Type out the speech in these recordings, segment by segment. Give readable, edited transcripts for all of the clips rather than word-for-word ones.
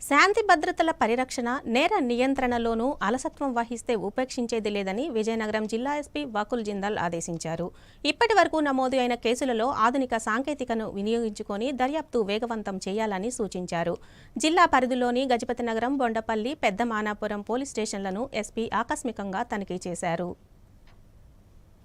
శాంతి భద్రతల పరిరక్షణ, నేర నియంత్రణలోనూ అలసత్వం వహిస్తే ఉపేక్షించేది లేదని విజయనగరం జిల్లా ఎస్పీ వకుల్ జిందాల్ ఆదేశించారు. ఇప్పటి వరకు నమోదు అయిన కేసులలో ఆధునిక సాంకేతికను వినియోగించుకొని దర్యాప్తు వేగవంతం చేయాలని సూచించారు. జిల్లా పరిధిలోని గజపతినగరం, బొండపల్లి, పెద్దమానాపురం పోలీస్ స్టేషన్లను ఎస్పీ ఆకస్మికంగా తనిఖీ చేశారు.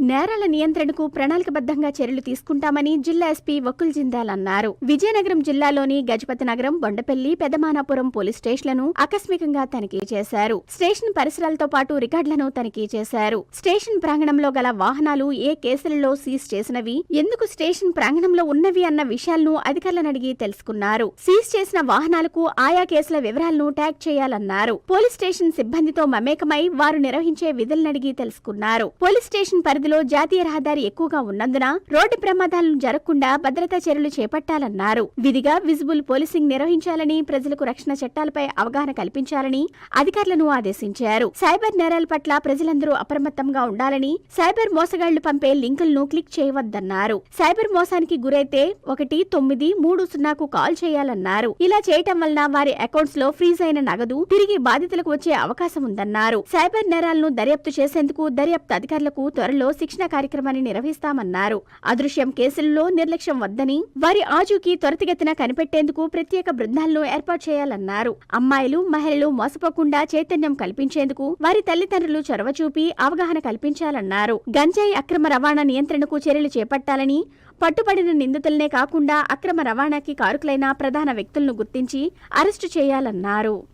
నేరాల నియంత్రణకు ప్రణాళికబద్ధంగా చర్యలు తీసుకుంటామని జిల్లా ఎస్పీ వకుల్ జిందాల్ అన్నారు. విజయనగరం జిల్లాలోని గజపతినగరం, బొండపల్లి, పెద్దమానాపురం పోలీస్ స్టేషన్లను ఆకస్మికంగా తనిఖీ చేశారు. స్టేషన్ పరిసరాలతో పాటు రికార్డులను తనిఖీ చేశారు. స్టేషన్ ప్రాంగణంలో గల వాహనాలు ఏ కేసులలో సీజ్ చేసినవి, ఎందుకు స్టేషన్ ప్రాంగణంలో ఉన్నవి అన్న విషయాలను అధికారులను అడిగి తెలుసుకున్నారు. సీజ్ చేసిన వాహనాలకు ఆయా కేసుల వివరాలను ట్యాగ్ చేయాలన్నారు. పోలీస్ స్టేషన్ సిబ్బందితో మమేకమై వారు నిర్వహించే విధులను అడిగి తెలుసుకున్నారు. పోలీస్ స్టేషన్ పరిధిలో జాతీయ రహదారి ఎక్కువగా ఉన్నందున రోడ్డు ప్రమాదాలను జరగకుండా భద్రతా చర్యలు చేపట్టాలన్నారు. విధిగా విజిబుల్ పోలీసింగ్ నిర్వహించాలని, ప్రజలకు రక్షణ చట్టాలపై అవగాహన కల్పించాలని అధికారులను ఆదేశించారు. సైబర్ నేరాల పట్ల ప్రజలందరూ అప్రమత్తంగా ఉండాలని, సైబర్ మోసగాళ్లు పంపే లింకులను క్లిక్ చేయవద్దన్నారు. సైబర్ మోసానికి గురైతే 1930కు కాల్ చేయాలన్నారు. ఇలా చేయటం వలన వారి అకౌంట్స్ లో ఫ్రీజ్ అయిన నగదు తిరిగి బాధితులకు వచ్చే అవకాశం ఉందన్నారు. సైబర్ నేరాలను దర్యాప్తు చేసేందుకు దర్యాప్తు అధికారులకు త్వరలో శిక్షణ కార్యక్రమాన్ని నిర్వహిస్తామన్నారు. అదృశ్యం కేసుల్లో నిర్లక్ష్యం వద్దని, వారి ఆచూకీ త్వరితగతిన కనిపెట్టేందుకు ప్రత్యేక బృందాలను ఏర్పాటు చేయాలన్నారు. అమ్మాయిలు, మహిళలు మోసపోకుండా చైతన్యం కల్పించేందుకు వారి తల్లిదండ్రులు చొరవ చూపి అవగాహన కల్పించాలన్నారు. గంజాయి అక్రమ రవాణా నియంత్రణకు చర్యలు చేపట్టాలని, పట్టుబడిన నిందితులనే కాకుండా అక్రమ రవాణాకి కారుకులైన ప్రధాన వ్యక్తులను గుర్తించి అరెస్టు చేయాలన్నారు.